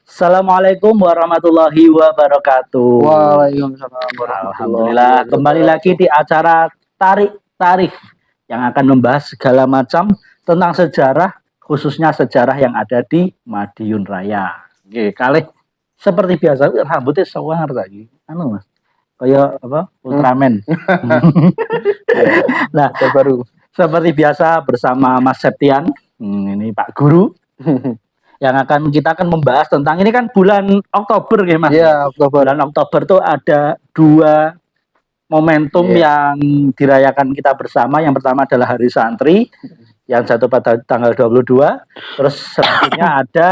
Assalamualaikum warahmatullahi wabarakatuh. Waalaikumsalam warahmatullahi Alhamdulillah, kembali lagi wabarakatuh. di acara Tarik Tarikh yang akan membahas segala macam tentang sejarah, khususnya sejarah yang ada di Madiun Raya. Oke, kali seperti biasa rambutnya sewangar lagi. Anu Mas, kayak apa? Ultraman. Nah, Terbaru. seperti biasa bersama Mas Septian, ini Pak Guru yang kita akan membahas tentang ini kan bulan Oktober ya Mas. Iya, Oktober. Bulan Oktober tuh ada dua momentum yang dirayakan kita bersama. Yang pertama adalah Hari Santri yang jatuh pada tanggal 22. Terus selanjutnya ada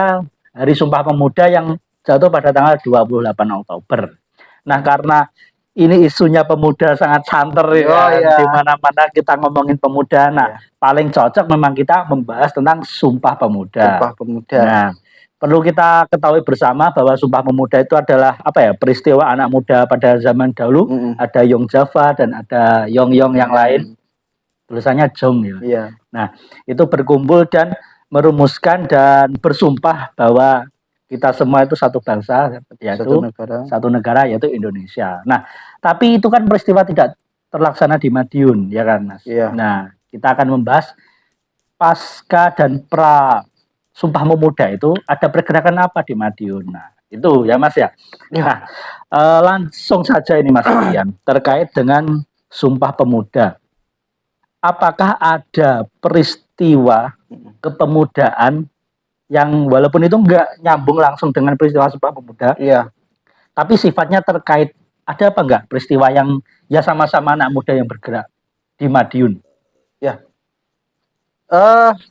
Hari Sumpah Pemuda yang jatuh pada tanggal 28 Oktober. Nah, karena ini isunya pemuda sangat santer ya, di mana-mana kita ngomongin pemuda. Nah, paling cocok memang kita membahas tentang Sumpah Pemuda. Sumpah Pemuda. Nah, perlu kita ketahui bersama bahwa Sumpah Pemuda itu adalah apa ya, peristiwa anak muda pada zaman dahulu. Ada Yong Java dan ada Yong yang lain. Tulisannya Jong ya. Iya. Nah, itu berkumpul dan merumuskan dan bersumpah bahwa kita semua itu satu bangsa, yaitu satu negara yaitu Indonesia. Nah, tapi itu kan peristiwa tidak terlaksana di Madiun, ya kan, Mas? Iya. Nah, kita akan membahas pasca dan pra Sumpah Pemuda itu ada pergerakan apa di Madiun. Nah, itu ya Mas ya. Nah, langsung saja ini Mas Ian, terkait dengan Sumpah Pemuda. Apakah ada peristiwa kepemudaan yang walaupun itu enggak nyambung langsung dengan peristiwa Sumpah Pemuda, tapi sifatnya terkait, ada apa enggak peristiwa yang ya sama-sama anak muda yang bergerak di Madiun? Ya,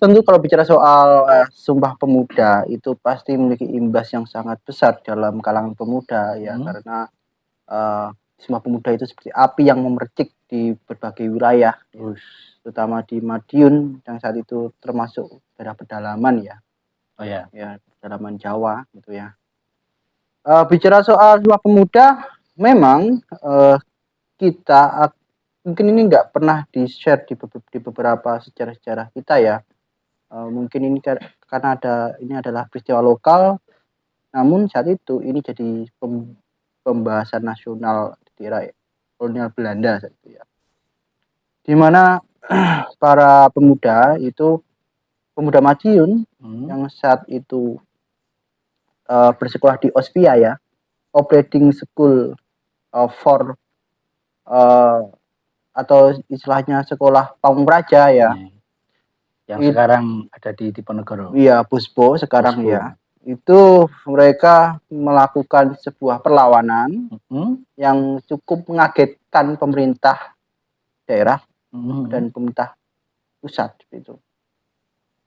tentu kalau bicara soal Sumpah Pemuda itu pasti memiliki imbas yang sangat besar dalam kalangan pemuda ya, karena Sumpah Pemuda itu seperti api yang memercik di berbagai wilayah, terutama di Madiun yang saat itu termasuk daerah pedalaman ya. Ya, pedalaman Jawa gitu ya. Bicara soal Sumpah Pemuda, memang kita mungkin ini nggak pernah di-share di beberapa sejarah-sejarah kita ya. Mungkin ini karena ini adalah peristiwa lokal, namun saat itu ini jadi pembahasan nasional di era kolonial Belanda saat itu ya. Di mana para pemuda itu, pemuda Madiun yang saat itu bersekolah di Ospia ya, Operating School for atau istilahnya sekolah Pamung Praja ya. Yang sekarang ada di Diponegoro. Iya, Puspo sekarang ya. Itu mereka melakukan sebuah perlawanan yang cukup mengagetkan pemerintah daerah dan pemerintah pusat gitu.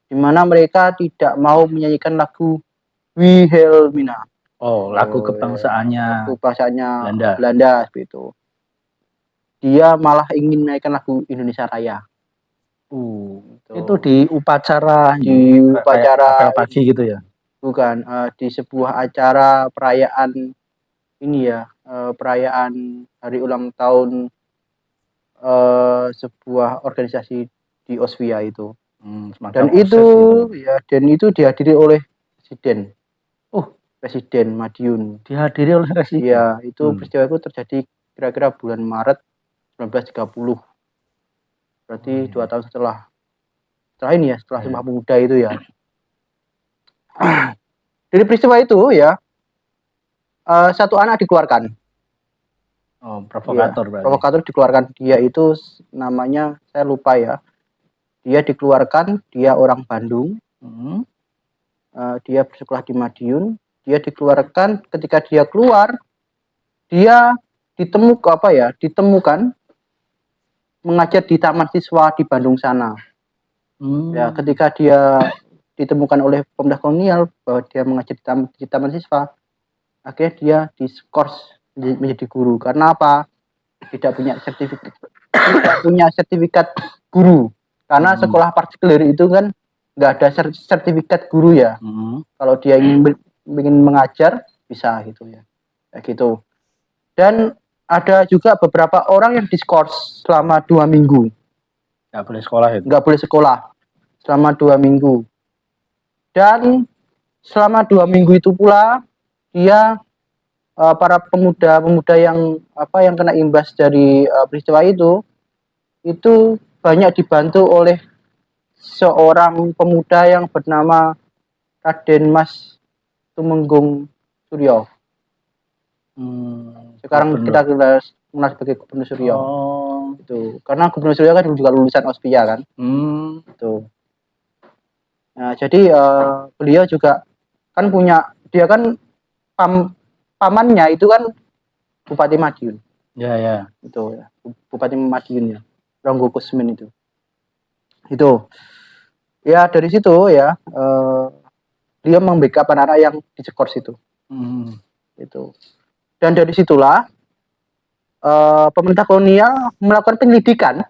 Di mana mereka tidak mau menyanyikan lagu Wilhelmina. Lagu kebangsaannya Belanda gitu. Dia malah ingin menaikkan lagu Indonesia Raya. Gitu. Itu di upacara pagi gitu ya? Bukan, di sebuah acara perayaan ini ya, perayaan hari ulang tahun sebuah organisasi di Ospia itu. Dan itu ya, dan itu dihadiri oleh presiden. Presiden Madiun. Dihadiri oleh presiden. Iya, itu peristiwa itu terjadi kira-kira bulan Maret 1930. Berarti 2 tahun setelah ini ya, setelah Sumpah Pemuda itu ya. Dari peristiwa itu ya, satu anak dikeluarkan. Provokator berarti. Provokator dikeluarkan. Dia itu namanya saya lupa ya. Dia dikeluarkan, dia orang Bandung. Dia bersekolah di Madiun. Dia dikeluarkan, ketika dia keluar, dia ditemukan mengajar di taman siswa di Bandung sana. Ya, ketika dia ditemukan oleh pemerintah kolonial bahwa dia mengajar di taman siswa, akhirnya dia diskors menjadi guru. Karena apa? Tidak punya sertifikat guru. Karena sekolah partikuler itu kan nggak ada sertifikat guru ya. Kalau dia ingin mengajar bisa gitu ya, kayak gitu. Dan ada juga beberapa orang yang diskors selama 2 minggu. Nggak boleh sekolah itu? Nggak boleh sekolah selama 2 minggu. Dan selama 2 minggu itu pula dia para pemuda-pemuda yang kena imbas dari peristiwa itu banyak dibantu oleh seorang pemuda yang bernama Raden Mas Tumenggung Suryo. Sekarang Gubernur. kita kenal sebagai Gubernur Suryo. Oh. Itu karena Gubernur Suryo kan juga lulusan Ospia kan. Itu. Nah, jadi beliau juga kan dia kan pamannya itu kan Bupati Madiun. Ya. Itu ya. Bupati Madiun ya. Ronggo Kusmin itu. Itu. Ya dari situ ya beliau membackup anak-anak yang di Sekors itu. Itu. Dan dari situlah pemerintah kolonial melakukan penyelidikan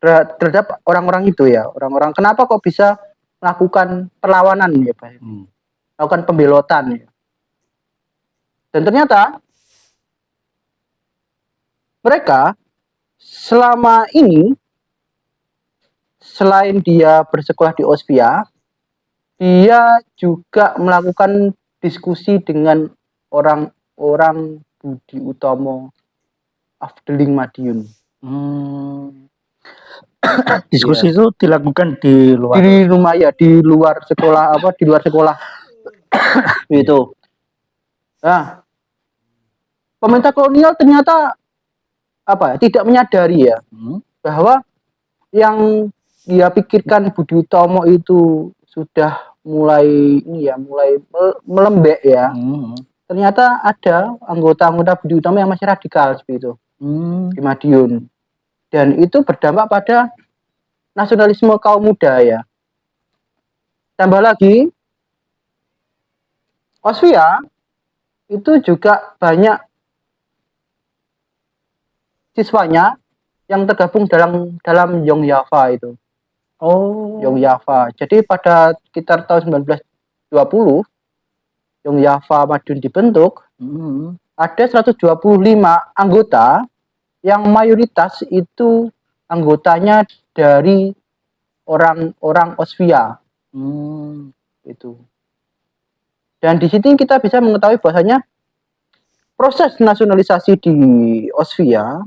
terhadap orang-orang itu ya. Orang-orang kenapa kok bisa melakukan perlawanan ya Pak. Melakukan pembelotan ya. Dan ternyata mereka selama ini selain dia bersekolah di Ospia, dia juga melakukan diskusi dengan orang-orang Budi Utomo Afdeling Madiun. Diskusi itu dilakukan di luar. Di rumah ya, di luar sekolah di luar sekolah. Itu. Nah, pemerintah kolonial ternyata tidak menyadari ya bahwa yang dia pikirkan Budi Utomo itu sudah mulai melembek ya. Ternyata ada anggota-anggota Budi Utomo yang masih radikal seperti itu di Madiun, dan itu berdampak pada nasionalisme kaum muda ya. Tambah lagi Ospia itu juga banyak siswanya yang tergabung dalam Young Java itu. Young Java. Jadi pada sekitar tahun 1920 Young Java Madiun dibentuk. Ada 125 anggota yang mayoritas itu anggotanya dari orang-orang Ospia. Itu. Dan di sini kita bisa mengetahui bahwasanya proses nasionalisasi di Ospia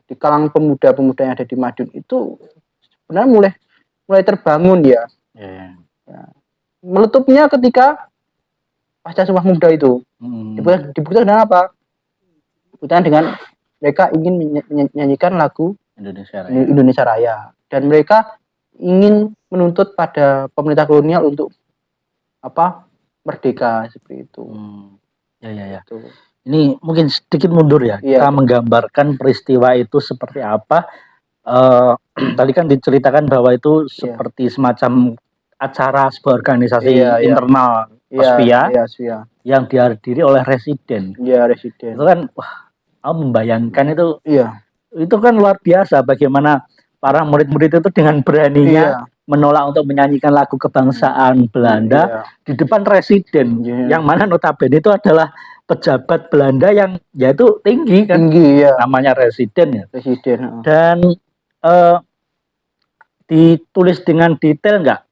di kalangan pemuda-pemuda yang ada di Madiun itu sebenarnya mulai terbangun ya. Ya. Meletupnya ketika pasca Sumpah Pemuda itu. Dibuktikan dengan apa? Dibuktikan dengan mereka ingin menyanyikan lagu Indonesia Raya. Dan mereka ingin menuntut pada pemerintah kolonial untuk merdeka seperti itu. Ya. Ini mungkin sedikit mundur ya. Kita menggambarkan peristiwa itu seperti apa. Tadi kan diceritakan bahwa itu seperti semacam acara sebuah organisasi internal Ospia yang dihadiri oleh residen. Itu kan membayangkan itu kan luar biasa bagaimana para murid-murid itu dengan beraninya menolak untuk menyanyikan lagu kebangsaan Belanda di depan residen yang mana notabene itu adalah pejabat Belanda yang yaitu tinggi kan, namanya residen ya. Dan ditulis dengan detail nggak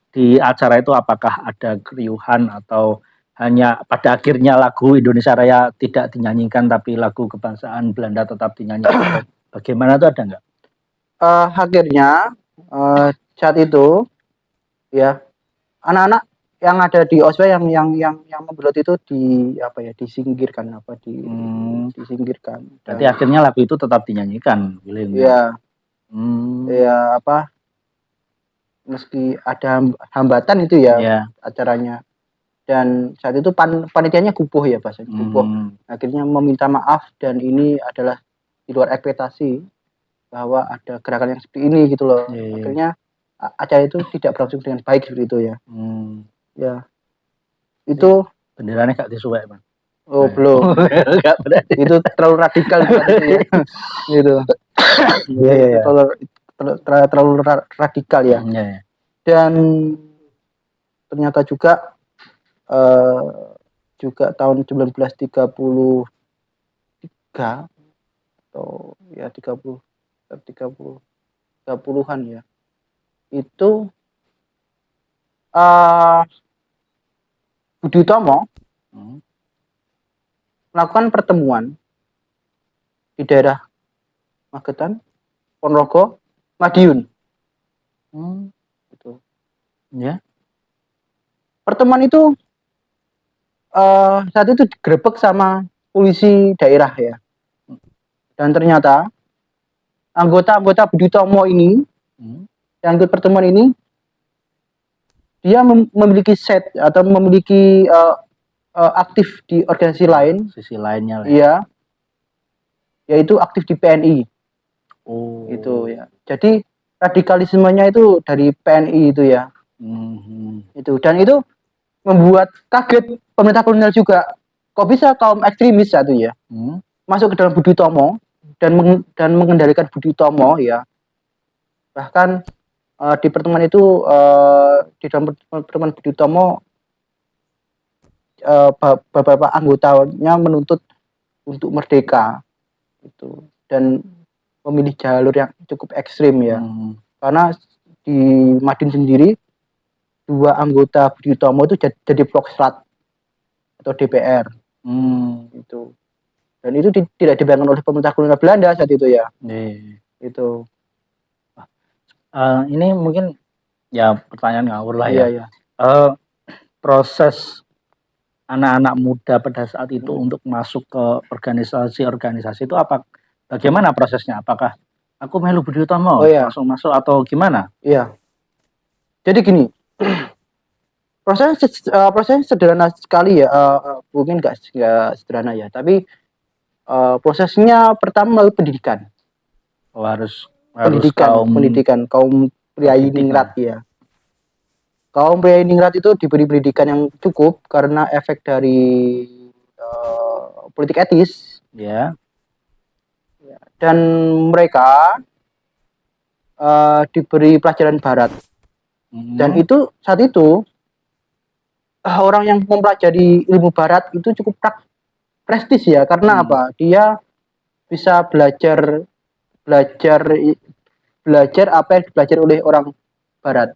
di acara itu, apakah ada keriuhan atau hanya pada akhirnya lagu Indonesia Raya tidak dinyanyikan tapi lagu kebangsaan Belanda tetap dinyanyikan? Bagaimana itu, ada nggak? Akhirnya saat itu ya anak-anak yang ada di Ospia yang membelot itu disingkirkan disingkirkan. Berarti akhirnya lagu itu tetap dinyanyikan, Iya. Meski ada hambatan itu ya acaranya. Dan saat itu panitianya gupuh ya bahasanya, gupuh. Akhirnya meminta maaf dan ini adalah di luar ekspektasi bahwa ada gerakan yang seperti ini gitu loh. Akhirnya acara itu tidak berlangsung dengan baik seperti itu ya. Ya. Itu benderanya gak disuwek, Bang. Oh, belum. Itu terlalu radikal ya. Gitu. Iya. Terlalu radikal ya. Dan ternyata juga tahun 1933 atau ya 30-an ya. Itu Budi Utomo Hmm. melakukan pertemuan di daerah Magetan, Ponorogo, Madiun. Hmm. Gitu. Ya. Pertemuan itu saat itu digerebek sama polisi daerah ya. Dan ternyata anggota-anggota Budi Utomo ini Hmm. yang ikut pertemuan ini dia memiliki set atau memiliki aktif di organisasi lain, Sisi lainnya lah. iya, yaitu aktif di PNI. Oh. Itu ya. Jadi radikalismenya itu dari PNI itu ya. Itu, dan itu membuat kaget pemerintah kolonial juga. Kok bisa kaum ekstremis satu ya masuk ke dalam Budi Utomo dan mengendalikan Budi Utomo ya. Bahkan di pertemuan itu di dalam pertemuan Budi Utomo beberapa anggotanya menuntut untuk merdeka itu, dan memilih jalur yang cukup ekstrim ya. Karena di Madiun sendiri 2 anggota Budi Utomo itu jadi Volksrat atau DPR. Itu. Dan itu tidak dibayangkan oleh pemerintah kolonial Belanda saat itu ya. Itu. Ini mungkin ya pertanyaan ngawur lah Iya, ya. iya. Proses anak-anak muda pada saat itu untuk masuk ke organisasi-organisasi itu bagaimana prosesnya? Apakah aku melu Budi Utomo langsung masuk atau gimana? Iya. Jadi gini, prosesnya sederhana sekali ya, mungkin nggak sederhana ya, tapi prosesnya pertama melalui pendidikan. Harus pendidikan kaum priai ningrat ya. Kaum priai ningrat itu diberi pendidikan yang cukup karena efek dari politik etis. Ya. Dan mereka diberi pelajaran barat. Dan itu saat itu orang yang mempelajari ilmu barat itu cukup prestis ya, karena apa? Dia bisa belajar apa yang dipelajari oleh orang barat.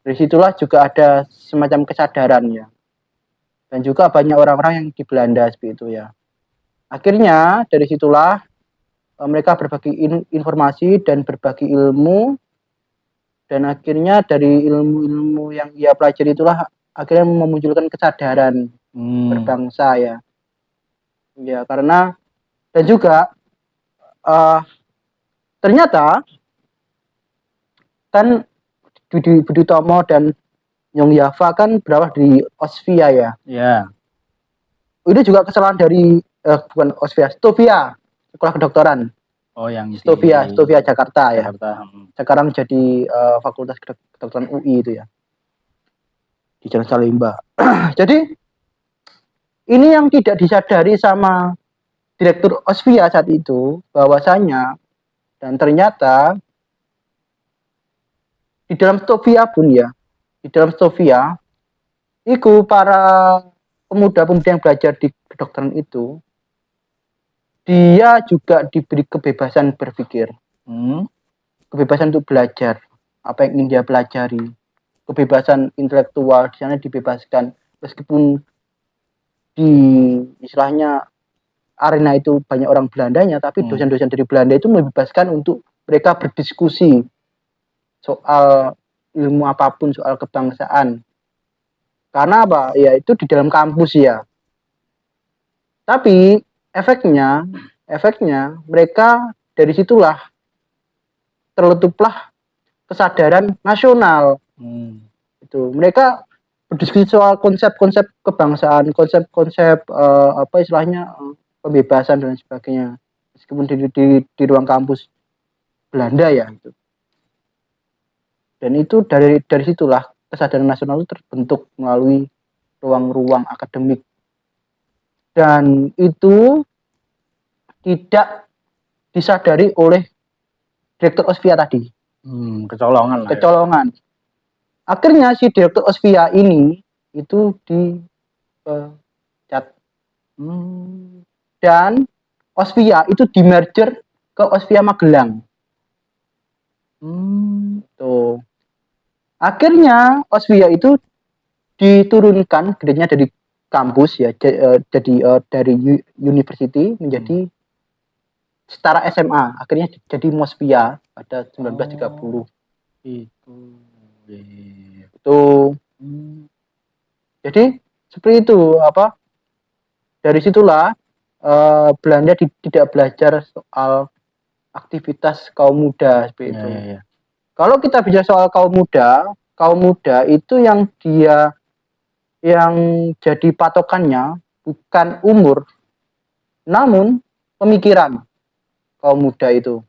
Dari situlah juga ada semacam kesadaran ya. Dan juga banyak orang-orang yang di Belanda seperti itu ya. Akhirnya dari situlah mereka berbagi informasi dan berbagi ilmu, dan akhirnya dari ilmu-ilmu yang ia pelajari itulah akhirnya memunculkan kesadaran berbangsa ya. Ya, karena dan juga ternyata kan Budi Utomo dan Nyong Yava kan berawal dari Osvia ya. Ya. Itu juga kesalahan dari bukan Osvia, Stovia, sekolah kedokteran. Oh, yang Stovia Jakarta ya. Sekarang jadi Fakultas Kedokteran UI itu ya. Di Jalan Salimba. Jadi ini yang tidak disadari sama Direktur Osvia saat itu, bahwasanya dan ternyata di dalam Stovia pun ya, di dalam Stovia itu para pemuda-pemuda yang belajar di kedokteran itu, dia juga diberi kebebasan berpikir, kebebasan untuk belajar apa yang ingin dia pelajari, kebebasan intelektual di sana dibebaskan, meskipun di istilahnya arena itu banyak orang Belandanya, tapi dosen-dosen dari Belanda itu membebaskan untuk mereka berdiskusi soal ilmu apapun, soal kebangsaan. Karena apa? Ya itu di dalam kampus ya. Tapi efeknya mereka dari situlah terletuplah kesadaran nasional. Itu mereka berdiskusi soal konsep-konsep kebangsaan, konsep-konsep apa istilahnya pembebasan dan sebagainya, meskipun di ruang kampus Belanda ya itu. Dan itu dari situlah kesadaran nasional itu terbentuk melalui ruang-ruang akademik, dan itu tidak disadari oleh Direktur Osvia tadi. Kecolongan. Akhirnya si Direktur Osvia ini itu dipecat. Dan Osvia itu di-merger ke Osvia Magelang. Tuh. Akhirnya Osvia itu diturunkan grade-nya dari kampus ya, jadi dari university menjadi setara SMA, akhirnya jadi Mosvia pada 1930. Itu. Iya. Itu jadi seperti itu apa? Dari situlah Belanda tidak belajar soal aktivitas kaum muda seperti itu. Ya. Kalau kita bicara soal kaum muda itu yang jadi patokannya bukan umur, namun pemikiran kaum muda itu.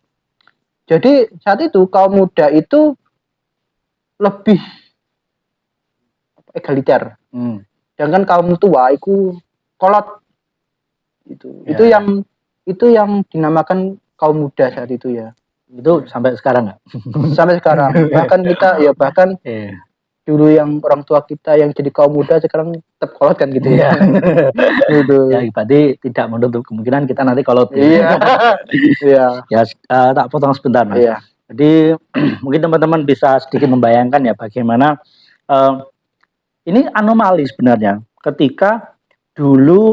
Jadi saat itu kaum muda itu lebih egaliter. Sedangkan kaum tua itu kolot. Itu yang dinamakan kaum muda saat itu ya. Itu sampai sekarang nggak? Sampai sekarang. Bahkan dulu yang orang tua kita yang jadi kaum muda sekarang tetap kolot kan gitu ya. Gitu. Ya berarti tidak menutup kemungkinan kita nanti kolot. Iya. Ya tak potong sebentar Mas. Iya. Jadi mungkin teman-teman bisa sedikit membayangkan ya bagaimana ini anomali sebenarnya ketika dulu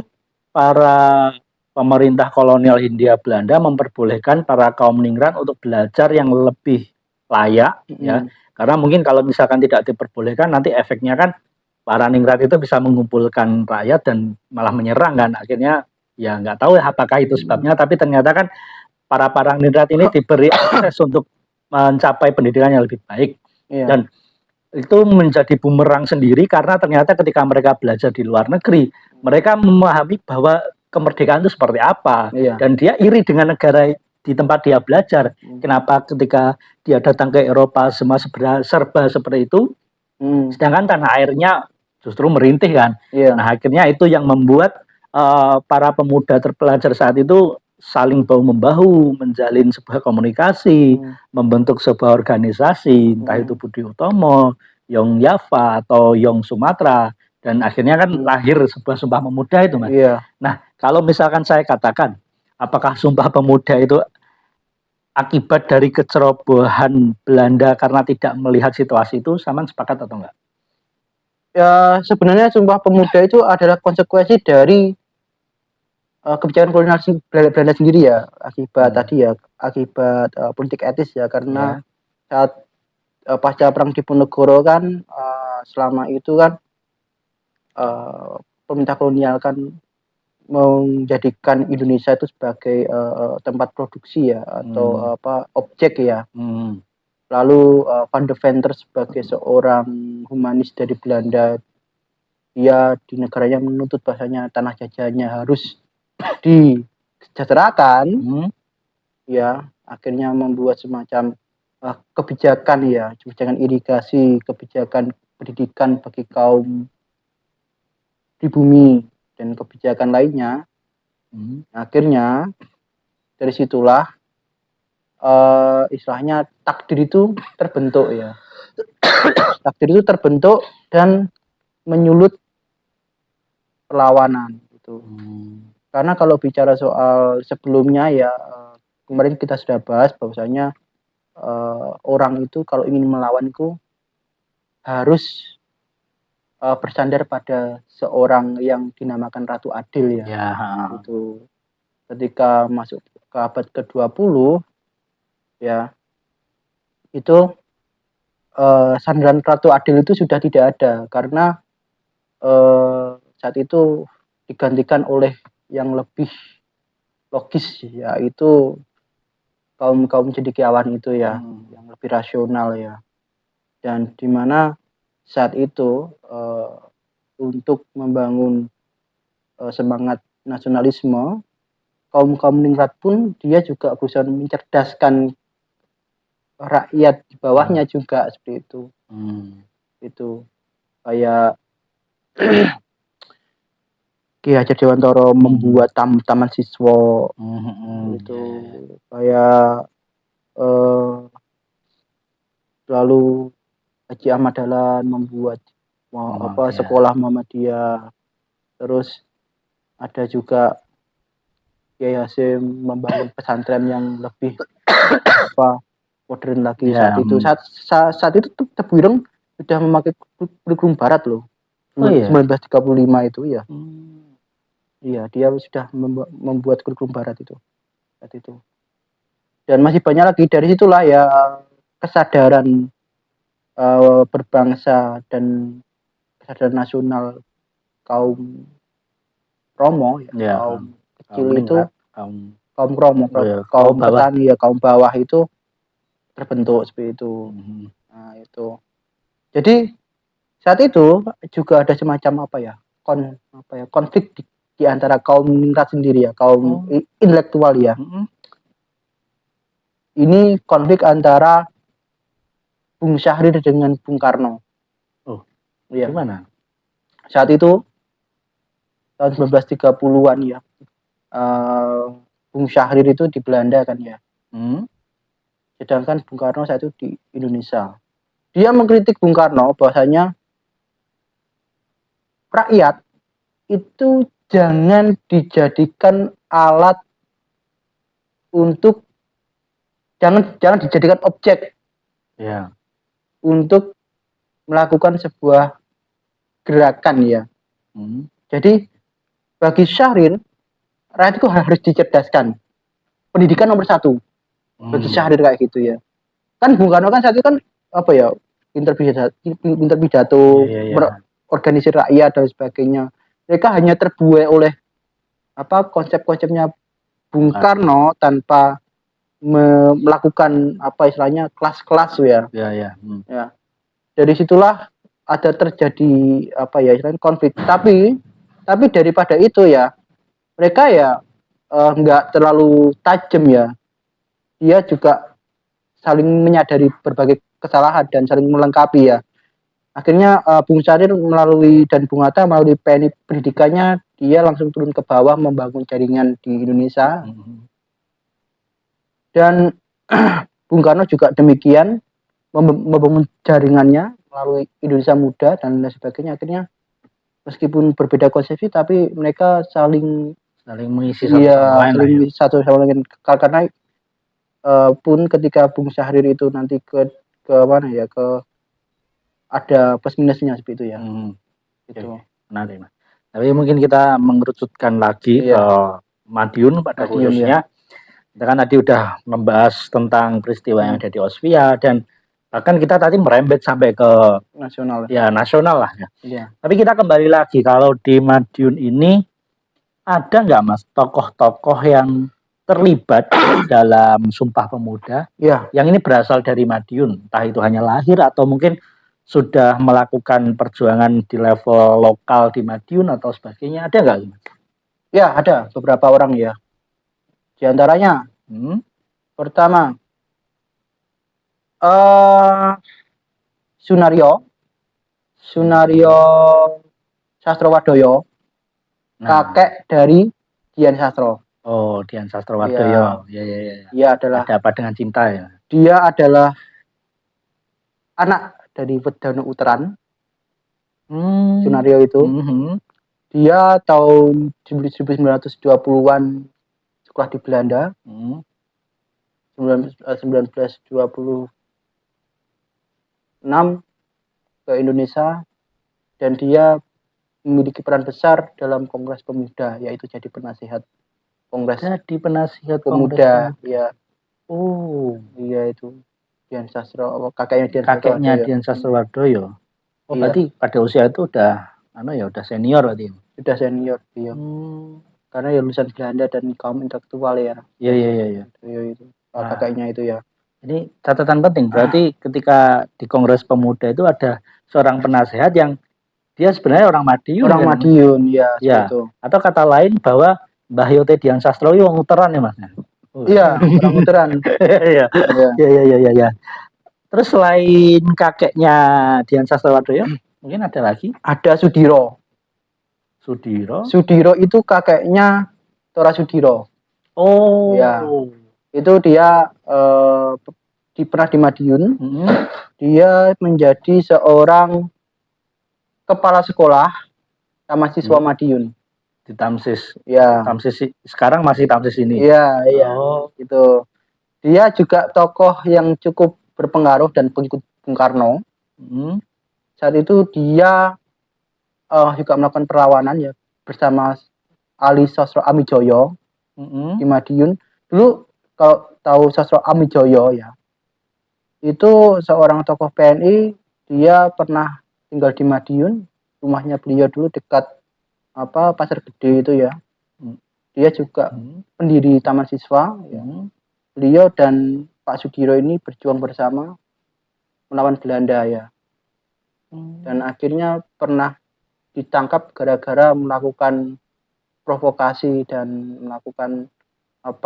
para pemerintah kolonial Hindia Belanda memperbolehkan para kaum ningrat untuk belajar yang lebih layak ya. Karena mungkin kalau misalkan tidak diperbolehkan nanti efeknya kan para ningrat itu bisa mengumpulkan rakyat dan malah menyerang kan. Akhirnya ya nggak tahu apakah itu sebabnya, tapi ternyata kan para ningrat ini diberi akses untuk mencapai pendidikan yang lebih baik. Dan itu menjadi bumerang sendiri karena ternyata ketika mereka belajar di luar negeri, mereka memahami bahwa kemerdekaan itu seperti apa. Dan dia iri dengan negara di tempat dia belajar. Kenapa ketika dia datang ke Eropa semua serba seperti itu, sedangkan tanah airnya justru merintih kan. Nah akhirnya itu yang membuat para pemuda terpelajar saat itu saling bahu-membahu, menjalin sebuah komunikasi, membentuk sebuah organisasi, entah itu Budi Utomo, Yong Yava, atau Yong Sumatera, dan akhirnya kan lahir sebuah Sumpah Pemuda itu Mas. Nah kalau misalkan saya katakan, apakah Sumpah Pemuda itu akibat dari kecerobohan Belanda karena tidak melihat situasi itu, Saman sepakat atau enggak? Ya sebenarnya Sumpah Pemuda itu adalah konsekuensi dari kebijakan kolonial Belanda sendiri ya, akibat akibat politik etis ya, karena saat pasca perang Diponegoro kan selama itu kan pemerintah kolonial kan menjadikan Indonesia itu sebagai tempat produksi ya, atau objek ya. Lalu Van de Venter sebagai seorang humanis dari Belanda, dia di negaranya menuntut bahasanya tanah jajahannya harus disejahterakan, ya akhirnya membuat semacam kebijakan irigasi, kebijakan pendidikan bagi kaum pribumi dan kebijakan lainnya. Akhirnya dari situlah istilahnya takdir itu terbentuk ya. Takdir itu terbentuk dan menyulut perlawanan gitu. Karena kalau bicara soal sebelumnya ya, kemarin kita sudah bahas bahwasanya orang itu kalau ingin melawan itu harus bersandar pada seorang yang dinamakan Ratu Adil ya. Itu ketika masuk ke abad ke-20 ya, itu sandaran Ratu Adil itu sudah tidak ada karena saat itu digantikan oleh yang lebih logis, yaitu kaum cendekiawan itu ya, yang lebih rasional ya, dan dimana saat itu untuk membangun semangat nasionalisme, kaum ningrat pun dia juga berusaha mencerdaskan rakyat di bawahnya juga seperti itu. Itu kayak Ki Hajar Dewantara membuat taman siswa, itu kayak lalu Haji Ahmad Dahlan membuat sekolah Muhammadiyah, terus ada juga Kiai Hasyim membangun pesantren yang lebih modern lagi saat itu. Saat itu Tebu Ireng sudah memakai kurikulum barat loh. Oh, iya? 1935 itu ya. Hmm. Iya, dia sudah membuat kurikulum barat itu saat itu. Dan masih banyak lagi. Dari situlah ya kesadaran berbangsa dan kesadaran nasional kaum Romo ya, Ya, kaum kecil itu, meningkat, kaum Romo, oh ya, kaum bawah. petani ya, kaum bawah itu terbentuk seperti itu. Nah, itu. Jadi saat itu juga ada semacam konflik di antara kaum minoritas sendiri ya, kaum intelektual ya. Ini konflik antara Bung Syahrir dengan Bung Karno. Oh, ya. Gimana? Saat itu tahun 1930-an ya, Bung Syahrir itu di Belanda kan ya. Sedangkan Bung Karno saat itu di Indonesia. Dia mengkritik Bung Karno bahwasanya rakyat itu jangan dijadikan alat untuk jangan dijadikan objek ya, untuk melakukan sebuah gerakan ya. Jadi bagi Syahrir, rakyat itu harus dicerdaskan. Pendidikan nomor 1 bagi Syahrir kayak gitu ya. Kan Bung Karno kan saat itu kan pinter pidato, organisir rakyat dan sebagainya. Mereka hanya terbuai oleh konsep-konsepnya Bung Karno tanpa melakukan istilahnya kelas-kelas ya. Ya. Dari situlah ada terjadi istilahnya konflik. Tapi daripada itu ya, mereka ya nggak terlalu tajam ya. Dia juga saling menyadari berbagai kesalahan dan saling melengkapi ya. Akhirnya Bung Syahrir dan Bung Hatta melalui pendidikannya, dia langsung turun ke bawah membangun jaringan di Indonesia. Dan Bung Karno juga demikian membangun jaringannya melalui Indonesia Muda dan lain sebagainya. Akhirnya meskipun berbeda konsepsi tapi mereka saling mengisi satu sama lain. Karena pun ketika Bung Syahrir itu nanti ke mana ya, ada plus minusnya seperti itu ya. Itu menarik. Tapi mungkin kita mengerucutkan lagi ke Madiun pada khususnya. Kita kan tadi udah membahas tentang peristiwa yang ada di Osvia dan bahkan kita tadi merembet sampai ke nasional. Ya, nasional lah ya. Iya. Tapi kita kembali lagi, kalau di Madiun ini ada nggak Mas tokoh-tokoh yang terlibat dalam Sumpah Pemuda yang ini berasal dari Madiun, entah itu hanya lahir atau mungkin sudah melakukan perjuangan di level lokal di Madiun atau sebagainya, ada nggak? Ya, ada beberapa orang ya. Di antaranya pertama Sunario Sastrowadoyo, kakek dari Dian Sastro. Oh, Dian Sastrowadoyo. Ya. Dia adalah Ada apa dengan cinta ya? Dia adalah anak dari Wedano Uteran. Sunario itu. Dia tahun 1920-an sekolah di Belanda. 1926 ke Indonesia dan dia memiliki peran besar dalam Kongres Pemuda, yaitu jadi penasihat Kongres. Jadi penasihat pemuda ya. Oh, iya itu Dian Sastro, kakeknya Dian Sastrowadoyo. Oh, berarti pada usia itu udah udah senior berarti. Sudah senior dia. Karena ya lulusan Belanda dan kaum intelektual ya. Iya. Itu kakeknya itu ya. Ini catatan penting, berarti ketika di Kongres Pemuda itu ada seorang penasehat yang dia sebenarnya orang Madiun. Orang Madiun ya. Itu. Atau kata lain bahwa Mbah Yote Dian Sastro itu orang Uteran ya Mas? Iya, orang Uteran. Iya. Terus selain kakeknya Dian Sastrowadoyo, mungkin ada lagi? Ada Sudiro. Sudiro itu kakeknya Tora Sudiro. Oh. Ya. Itu dia pernah di Madiun. Dia menjadi seorang kepala sekolah sama siswa Madiun. Di Tamsis. Ya. Tamsis sekarang masih Tamsis ini. Iya. Oh. Itu. Dia juga tokoh yang cukup berpengaruh dan pengikut Bung Karno. Saat itu dia juga melakukan perlawanan ya bersama Ali Sosro Amijoyo di Madiun. Dulu kalau tahu Sosro Amijoyo ya, itu seorang tokoh PNI, dia pernah tinggal di Madiun, rumahnya beliau dulu dekat Pasar Gede itu ya. Dia juga pendiri Taman Siswa ya. Beliau dan Pak Sudiro ini berjuang bersama melawan Belanda ya. Dan akhirnya pernah ditangkap gara-gara melakukan provokasi dan melakukan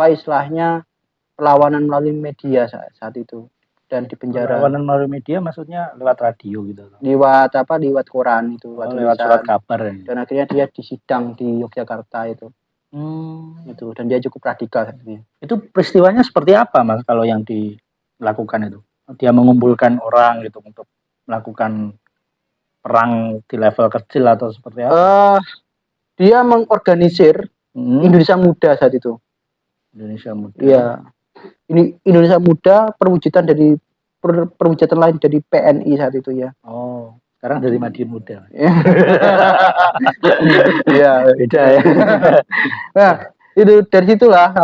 istilahnya perlawanan melalui media saat itu, dan dipenjara. Perlawanan melalui media maksudnya lewat radio gitu? Lewat koran itu, lewat surat kabar. Dan akhirnya dia disidang di Yogyakarta itu. Itu, dan dia cukup radikal. Itu peristiwanya seperti apa Mas kalau yang dilakukan itu? Dia mengumpulkan orang gitu untuk melakukan perang di level kecil atau seperti apa? Dia mengorganisir Indonesia Muda saat itu. Indonesia Muda. Iya. Ini Indonesia Muda perwujudan lain dari PNI saat itu ya. Oh, sekarang dari Madiun Muda. Iya, beda ya. Nah, itu dari situlah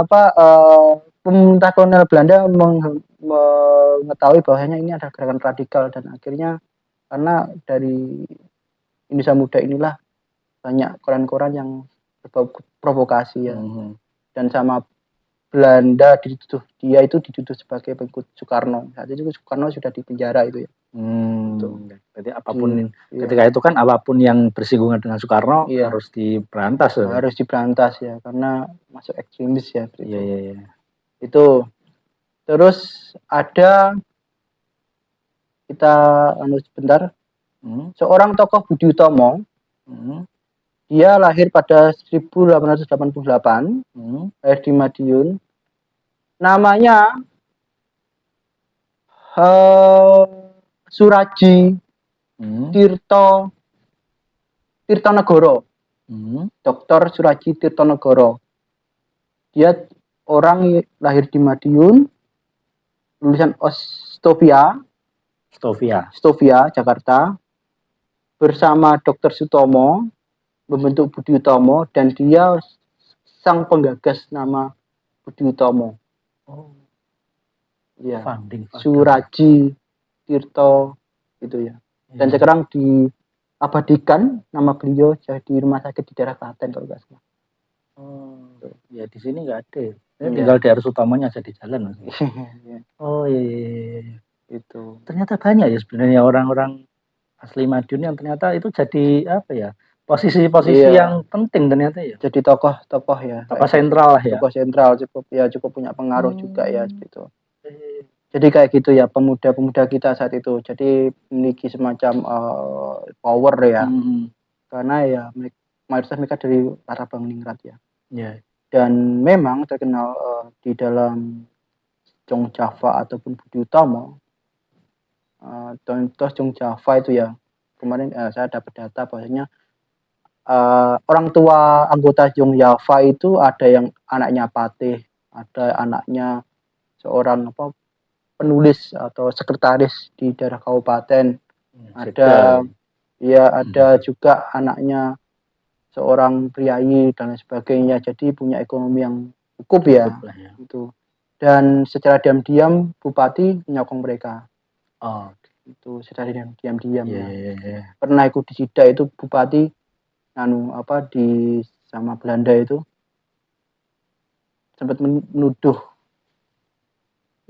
pemerintah kolonial Belanda mengetahui bahwasanya ini ada gerakan radikal, dan akhirnya karena dari Indonesia Muda inilah banyak koran-koran yang provokasi ya. Dan sama Belanda dia itu dituduh sebagai pengikut Soekarno. Saat itu Soekarno sudah dipenjara itu ya. Berarti apapun ketika itu kan apapun yang bersinggungan dengan Soekarno harus diberantas ya. Harus diberantas ya, karena masuk ekstremis ya. Iya. Itu. Terus ada kita sebentar. Seorang tokoh Budi Utomo. Dia lahir pada 1888, lahir di Madiun. Namanya Suraji Tirtonegoro. Dr. Suraji Tirtonegoro. Dia orang lahir di Madiun, lulusan Stovia, Jakarta, bersama Dr. Sutomo membentuk Budi Utomo, dan dia sang penggagas nama Budi Utomo. Ya. Suraji Tirto itu ya. Dan sekarang diabadikan nama beliau di rumah sakit di daerah Klaten kalau nggak salah. Ya di sini nggak ada. Tinggal daerah Sutomonya aja di jalan. Oh iya. Itu. Ternyata banyak ya sebenarnya orang-orang asli Madiun yang ternyata itu jadi posisi-posisi yang penting ternyata ya. Jadi tokoh ya. Tokoh sentral lah ya. Tokoh sentral cukup punya pengaruh juga ya gitu. Jadi kayak gitu ya, pemuda-pemuda kita saat itu. Jadi memiliki semacam power ya. Karena ya mayoritas mereka dari latar belakang ningrat ya. Dan memang terkenal di dalam Jong Java ataupun Budi Utomo. Contoh Jong Java itu ya. Kemarin saya dapat data bahwasanya orang tua anggota Jong Java itu ada yang anaknya patih, ada anaknya seorang penulis atau sekretaris di daerah kabupaten, ada juga anaknya seorang priayi dan lain sebagainya. Jadi punya ekonomi yang cukup ya. Itu. Dan secara diam-diam bupati menyokong mereka. Itu secara diam-diam ya. Pernah ikut disidak itu bupati sama Belanda itu sempat menuduh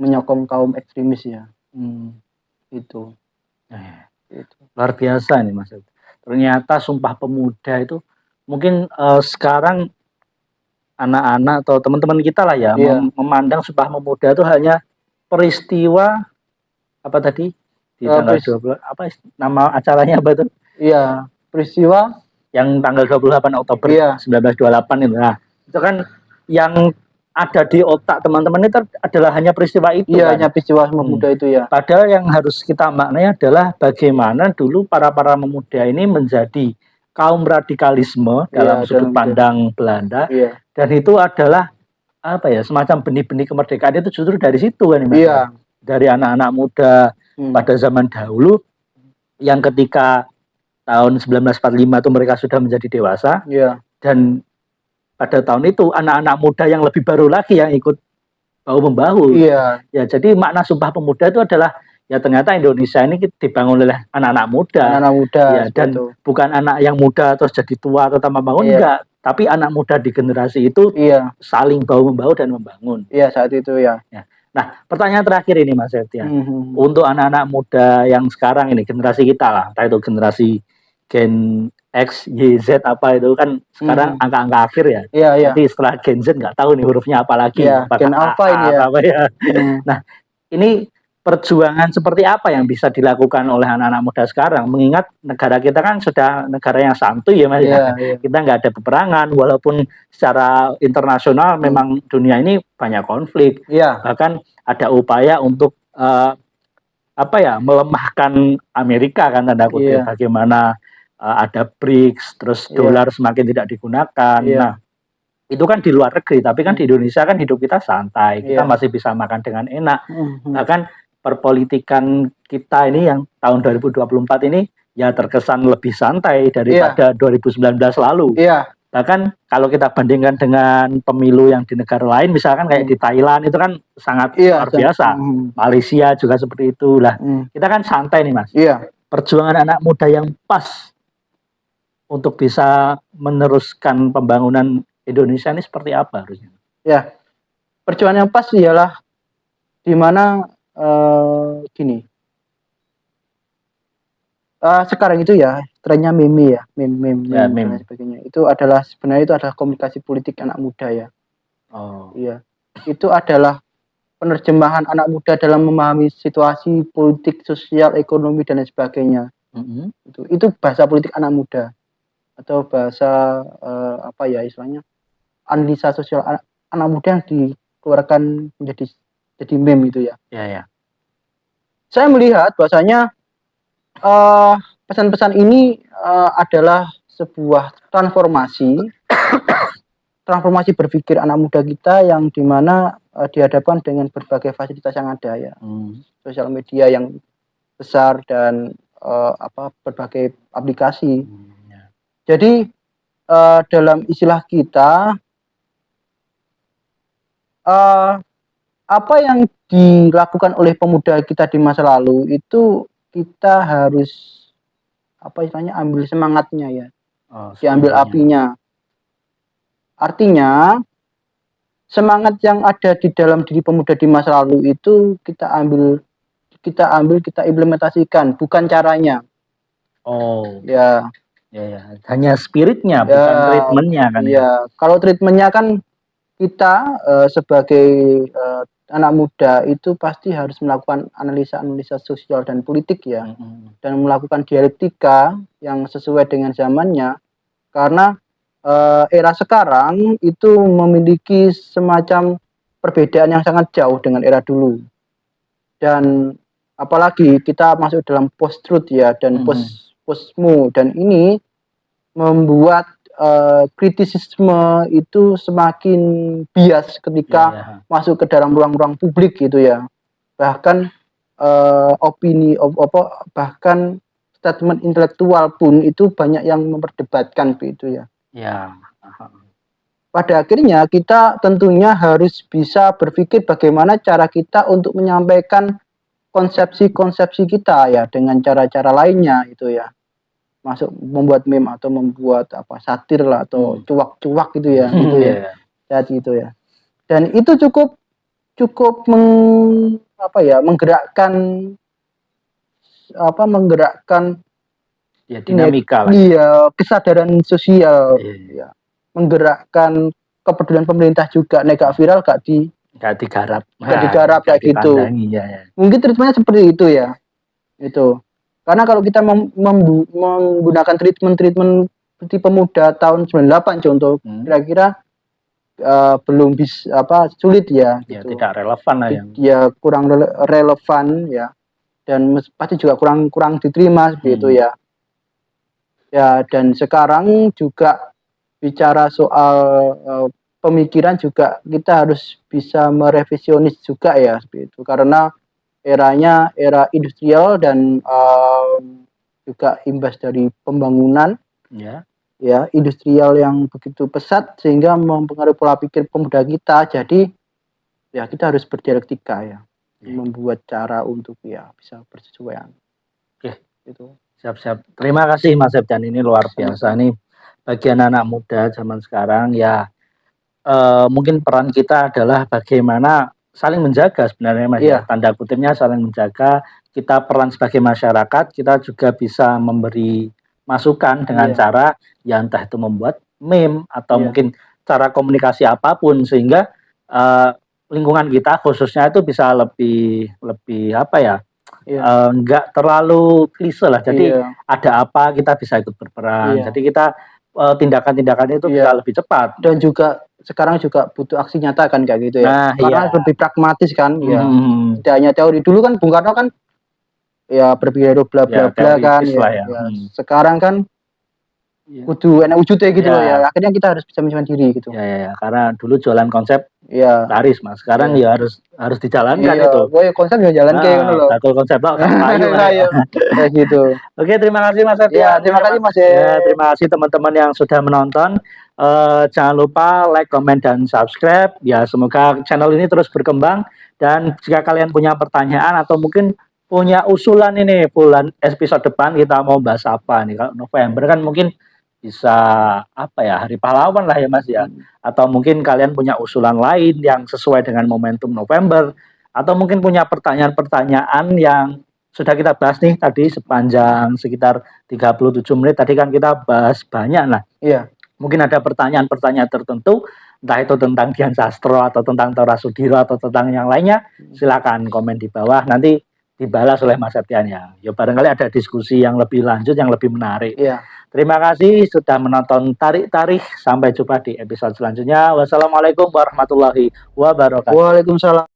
menyokong kaum ekstremis ya. Itu. Luar biasa nih Mas. Ternyata Sumpah Pemuda itu mungkin sekarang anak-anak atau teman-teman kita lah ya memandang Sumpah Pemuda itu hanya peristiwa di tanggal 20 nama acaranya apa itu? Iya, peristiwa yang tanggal 28 Oktober 1928 itu. Nah, itu kan yang ada di otak teman-teman itu adalah hanya peristiwa itu. Iya, hanya peristiwa pemuda itu ya. Padahal yang harus kita maknai adalah bagaimana dulu para pemuda ini menjadi kaum radikalisme dalam sudut pandang Belanda. Dan itu adalah semacam benih-benih kemerdekaan itu justru dari situ kan. Dari anak-anak muda pada zaman dahulu yang ketika tahun 1945 itu mereka sudah menjadi dewasa, dan pada tahun itu anak-anak muda yang lebih baru lagi yang ikut bahu-membahu. Iya. Ya, jadi makna Sumpah Pemuda itu adalah ya ternyata Indonesia ini dibangun oleh anak-anak muda. Anak-anak muda. Ya, dan itu. bukan anak yang muda terus jadi tua atau tambah bangun, enggak. Tapi anak muda di generasi itu saling bahu-membahu dan membangun. Iya, saat itu ya. Nah, pertanyaan terakhir ini Mas Septian. Untuk anak-anak muda yang sekarang ini, generasi kita lah, entah itu generasi Gen X, Y, Z apa itu kan sekarang angka-angka akhir ya. Jadi setelah Gen Z nggak tahu nih hurufnya apa lagi. Gen Alpha ini ya. Apa ya. Nah, ini perjuangan seperti apa yang bisa dilakukan oleh anak-anak muda sekarang? Mengingat negara kita kan sudah negara yang santuy ya Mas. Kita nggak ada peperangan, walaupun secara internasional memang dunia ini banyak konflik. Bahkan ada upaya untuk melemahkan Amerika kan, tanda kutip. Bagaimana ada BRICS, terus dolar semakin tidak digunakan. Nah, itu kan di luar negeri, tapi kan di Indonesia kan hidup kita santai, kita masih bisa makan dengan enak. Bahkan perpolitikan kita ini yang tahun 2024 ini ya terkesan lebih santai daripada 2019 lalu. Bahkan kalau kita bandingkan dengan pemilu yang di negara lain, misalkan kayak di Thailand itu kan sangat luar biasa. Malaysia juga seperti itu lah. Kita kan santai nih Mas. Perjuangan anak muda yang pas untuk bisa meneruskan pembangunan Indonesia ini seperti apa harusnya? Ya, perjuangan yang pas ialah di mana gini. Sekarang itu ya trennya meme ya, meme dan sebagainya. Itu adalah sebenarnya itu adalah komunikasi politik anak muda ya. Iya. Itu adalah penerjemahan anak muda dalam memahami situasi politik, sosial, ekonomi dan lain sebagainya. Itu bahasa politik anak muda atau bahasa apa ya istilahnya, analisa sosial anak muda yang dikeluarkan menjadi meme itu ya. Saya melihat bahwasanya pesan-pesan ini adalah sebuah transformasi berpikir anak muda kita yang dimana dihadapkan dengan berbagai fasilitas yang ada ya, sosial media yang besar dan berbagai aplikasi. Jadi dalam istilah kita apa yang dilakukan oleh pemuda kita di masa lalu itu kita harus istilahnya ambil semangatnya ya, diambil apinya. Artinya semangat yang ada di dalam diri pemuda di masa lalu itu kita implementasikan, bukan caranya. Hanya spiritnya, bukan treatmentnya kan ya. Kalau treatmentnya kan kita sebagai anak muda itu pasti harus melakukan analisa sosial dan politik ya, dan melakukan dialektika yang sesuai dengan zamannya, karena era sekarang itu memiliki semacam perbedaan yang sangat jauh dengan era dulu, dan apalagi kita masuk dalam post-truth ya dan post-mo, dan ini membuat kritisisme itu semakin bias ketika masuk ke dalam ruang-ruang publik gitu ya. Bahkan opini bahkan statement intelektual pun itu banyak yang memperdebatkan gitu ya. Pada akhirnya kita tentunya harus bisa berpikir bagaimana cara kita untuk menyampaikan konsepsi-konsepsi kita ya dengan cara-cara lainnya itu ya. Masuk membuat meme atau membuat satir lah atau cuak-cuak gitu ya, gitu ya. Dan itu cukup menggerakkan dinamika lah. Iya, kesadaran sosial. Menggerakkan kepedulian pemerintah juga, nek gak viral gak digarap kayak gitu. Mungkin treatmentnya seperti itu ya. Itu. Karena kalau kita menggunakan treatment seperti pemuda tahun 98 contoh, kira-kira belum bisa sulit ya, gitu. Tidak relevan lah ya, kurang relevan ya, dan pasti juga kurang diterima begitu ya. Dan sekarang juga bicara soal pemikiran juga kita harus bisa merevisionis juga ya, seperti itu, karena eranya era industrial dan juga imbas dari pembangunan Ya. ya industrial yang begitu pesat sehingga mempengaruhi pola pikir pemuda kita. Jadi ya kita harus berdialektika ya, membuat cara untuk ya bisa bersesuaian. Oke. Itu. Siap-siap. Terima kasih Mas Septian, ini luar biasa nih bagian anak muda zaman sekarang ya. Mungkin peran kita adalah bagaimana saling menjaga sebenarnya Mas ya. Tanda kutipnya saling menjaga. Kita peran sebagai masyarakat, kita juga bisa memberi masukan dengan cara ya entah itu membuat meme atau mungkin cara komunikasi apapun sehingga lingkungan kita khususnya itu bisa lebih apa ya, enggak terlalu klise lah. Jadi ada apa kita bisa ikut berperan. Jadi kita tindakan-tindakan itu bisa lebih cepat. Dan juga sekarang juga butuh aksi nyata kan kayak gitu ya. Karena lebih pragmatis kan ya. Tidak hanya teori. Dulu kan Bung Karno kan ya berpikir bla bla bla kan ya. Sekarang kan kudu enak wujudnya gitu ya. Akhirnya kita harus bisa menyesuaikan diri gitu. Ya, karena dulu jualan konsep laris Mas. Sekarang ya harus dijalankan itu. Konsep ya jalan kayak gitu loh. Bakul konsep lo kan payu kayak gitu. Oke, terima kasih Mas Septian. Ya, terima kasih Mas. Ya, terima kasih teman-teman yang sudah menonton. Jangan lupa like, comment, dan subscribe. Ya, semoga channel ini terus berkembang. Dan jika kalian punya pertanyaan atau mungkin punya usulan ini bulan episode depan kita mau bahas apa nih? Kalau November kan mungkin bisa apa ya, Hari Pahlawan lah ya Mas ya. Atau mungkin kalian punya usulan lain yang sesuai dengan momentum November. Atau mungkin punya pertanyaan-pertanyaan yang sudah kita bahas nih tadi sepanjang sekitar 37 menit. Tadi kan kita bahas banyak lah. Mungkin ada pertanyaan-pertanyaan tertentu, entah itu tentang Dian Sastro atau tentang Tora Sudiro atau tentang yang lainnya, silakan komen di bawah, nanti dibalas oleh Mas Septian ya. Ya barangkali ada diskusi yang lebih lanjut, yang lebih menarik. Terima kasih sudah menonton Tarik-Tarik. Sampai jumpa di episode selanjutnya. Wassalamualaikum warahmatullahi wabarakatuh. Waalaikumsalam.